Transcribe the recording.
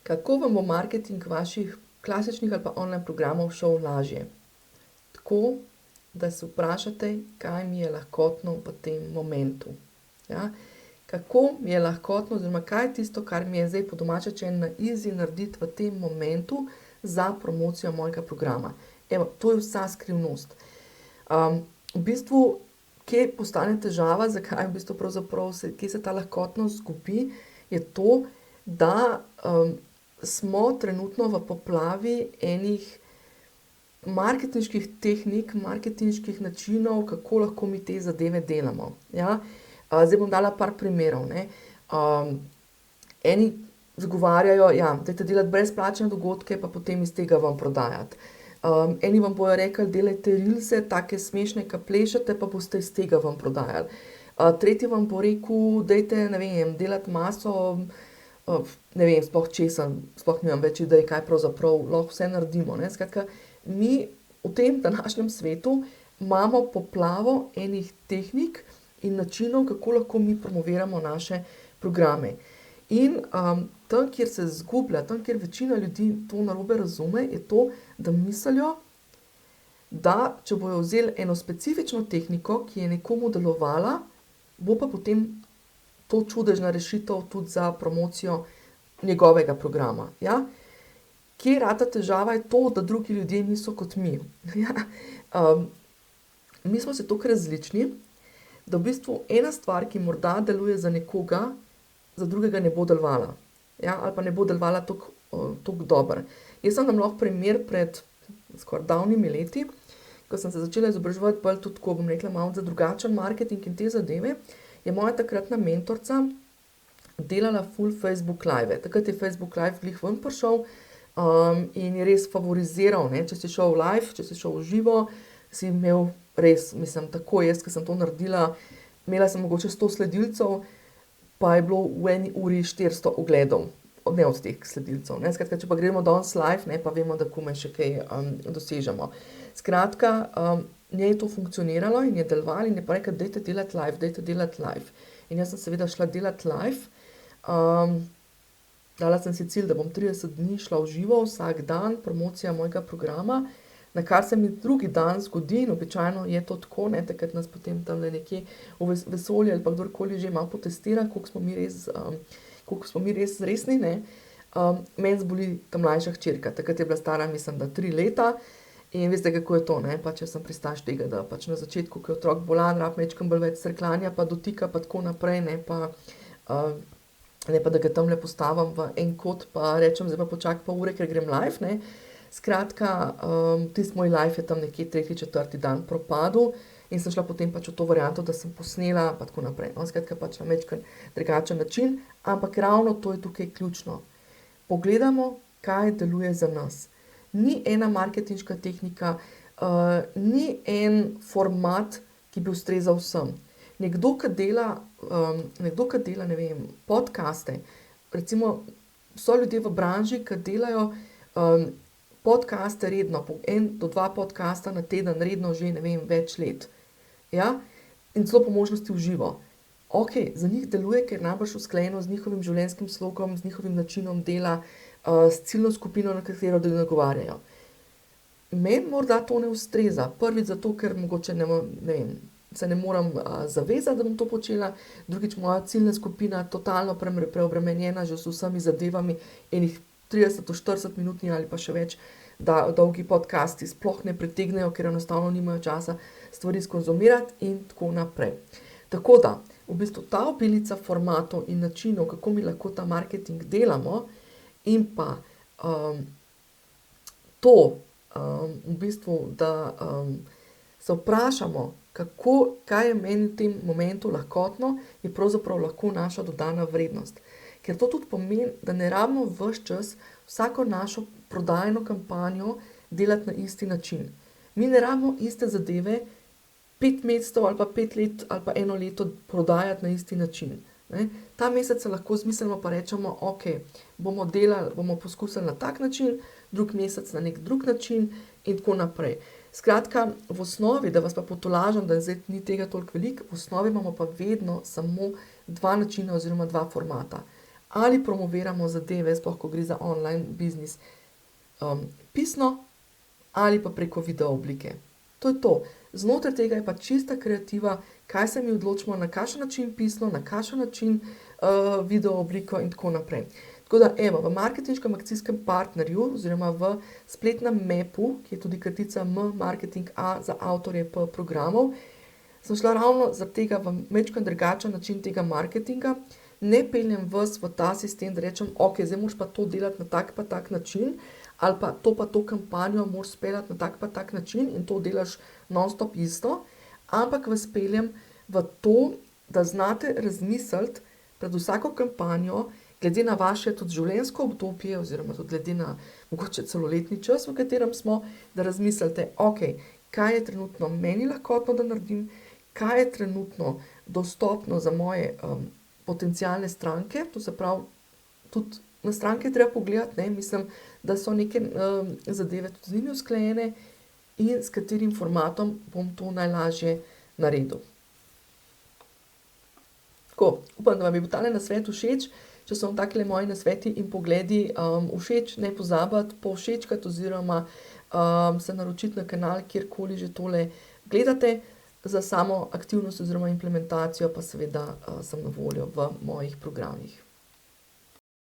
Kako vam bo marketing vaših klasičnih ali pa online programov šel lažje? Tako, da se vprašate, kaj mi je lahkotno v tem momentu. Ja? Kako mi je lahkotno, oziroma kaj je tisto, kar mi je zdaj po domače na easy narediti v tem momentu za promocijo mojega programa. Evo, to je vsa skrivnost. V bistvu, kje postane težava, zakaj v bistvu pravzaprav kje se ta lahkotnost zgubi, je to, da smo trenutno v poplavi enih marketinških tehnik, marketinških načinov, kako lahko mi te zadeve delamo. Ja? Zdaj bom dala par primerov, ne. Eni zagovarjajo, dajte delati brezplačne dogodke, pa potem iz tega vam prodajati. Eni vam bojo rekli, delajte reelse, take smešne, ke plešete, pa boste iz tega vam prodajali. Tretji vam bo rekel, dajte, ne vem, delati maso, ne vem, sploh česa, sploh nimam več idej, kaj pravzaprav lahko vse naredimo, ne. Skratka, mi v tem današnjem svetu imamo poplavo enih tehnik in načinov, kako lahko mi promoviramo naše programe. In tam, kjer se izgublja, tam, kjer večina ljudi to narobe razume, je to, da mislijo, da če bojo vzeli eno specifično tehniko, ki je nekomu delovala, bo pa potem to čudežna rešitev tudi za promocijo njegovega programa, ja. Kje rata težava, je to, da drugi ljudje niso kot mi. Mi smo se toliko različni, da v bistvu ena stvar, ki morda deluje za nekoga, za drugega ne bo delovala. Ja, ali pa ne bo delovala toliko dobro. Jaz sem vam lahko primer pred skoraj davnimi leti, ko sem se začela izobraževati bolj tudi tako, bom rekla, malo za drugačen marketing in te zadeve, je moja takratna mentorica delala ful Facebook live. Takrat je Facebook live glih ven prišel, in je res favoriziral, ne, če si šel live, če si šel v živo, si imel res, mislim, tako jaz, ke sem to naredila, imela sem mogoče 100 sledilcev, pa je bilo v eni uri 400 ogledov, ne od teh sledilcev, ne. Skratka, če pa gremo danes live, ne, pa vemo, da komaj še kaj dosežemo. Skratka, njej je to funkcioniralo in je delovalo in je pa rekla, dajte delati live. In jaz sem seveda šla delati live, dala sem si cilj, da bom 30 dni šla v živo, vsak dan, promocija mojega programa, na kar se mi drugi dan zgodi, in običajno je to tako, ne, takrat nas potem tamle nekje v vesolju ali pa kdorkoli že malo potestira, koliko smo mi res resni, ne. Meni zboli ta mlajša hčerka, takrat je bila stara, mislim, da 3 leta, in veste, kako je to, ne, pač jaz sem pristaš tega, da pač na začetku, ko je otrok bolan, rabi majčkeno bolj več crkljanja pa dotika pa tako naprej, ne pa da ga tamle postavim v en kot pa rečem, zdaj pa počakaj pol ure, ker grem live, ne. Skratka, tisti moj live je tam nekje 3., 4. dan propadel in sem šla potem pač v to varianto, da sem posnela pa tako naprej, no. Skratka, pač na majčkeno drugačen način, ampak ravno to je tukaj ključno. Pogledamo, kaj deluje za nas. Ni ena marketinška tehnika, ni en format, ki bi ustrezal vsem. Nekdo, ke dela, ne vem, podcaste, recimo so ljudje v branži, ke delajo podcaste redno, po 1 do 2 podcasta na teden redno že, ne vem, več let. Ja, in celo po možnosti v živo. Okej, za njih deluje, ker je najbrž usklajeno z njihovim življenjskim slogom, z njihovim načinom dela, s ciljno skupino, na katero nagovarjajo. Meni morda to ne ustreza. Prvič zato, ker mogoče ne vem, se ne morem zavezati, da bom to počela, drugič moja ciljna skupina totalno preobremenjena že z vsemi zadevami, enih 30 do 40 minutni ali pa še več dolgi podcasti sploh ne pritegnejo, ker enostavno nimajo časa stvari skonzumirati in tako naprej. Tako da, v bistvu ta obilica formatov in načinov, kako mi lahko ta marketing delamo, in pa to, v bistvu, da se vprašamo, kaj je meni v tem momentu lahkotno, je pravzaprav lahko naša dodana vrednost. Ker to tudi pomeni, da ne rabimo ves čas vsako našo prodajno kampanjo delati na isti način. Mi ne rabimo iste zadeve 5 mesecev ali pa 5 let ali pa 1 leto prodajati na isti način, ne. Ta mesec se lahko zmislimo pa rečemo, okej, bomo poskusili na tak način, drug mesec na neki drug način in tako naprej. Skratka, v osnovi, da vas pa potolažim, da zdaj ni tega toliko veliko, v osnovi imamo pa vedno samo 2 načina oziroma 2 formata. ali promoviramo zadeve, sploh ko gre za online biznis, pisno ali pa preko video oblike. To je to. Znotraj tega je pa čista kreativa, kaj se mi odločimo, na kakšen način pisno, na kakšen način video obliko in tako naprej. Tako da, evo, v marketinškem akcijskem partnerju oziroma v spletnem mapu, ki je tudi kratica Marketing A za avtorje P programov, sem šla ravno zaradi tega v majčkeno drugačen način tega marketinga. Ne peljem vas v ta sistem, da rečem, ok, zdaj moraš pa to delati na tak pa tak način, ali pa to kampanjo moraš speljati na tak pa tak način in to delaš non-stop isto, ampak vas peljem v to, da znate razmisliti pred vsako kampanjo, glede na vaše tudi življenjsko obdobje oziroma tudi glede na mogoče celoletni čas, v katerem smo, da razmislite, ok, kaj je trenutno meni lahkotno, da naredim, kaj je trenutno dostopno za moje potencialne stranke, to se pravi, tudi na stranke treba pogledati, ne, mislim, da so neke zadeve tudi z njimi usklajene in s katerim formatom bom to najlažje naredil. Tako, upam, da vam je bil tale nasvet všeč. Če so vam takle moji nasveti in pogledi všeč, ne pozabiti povšečkati oziroma se naročiti na kanal, kjerkoli že tole gledate. Za samo aktivnost oziroma implementacijo pa seveda sem na voljo v mojih programih.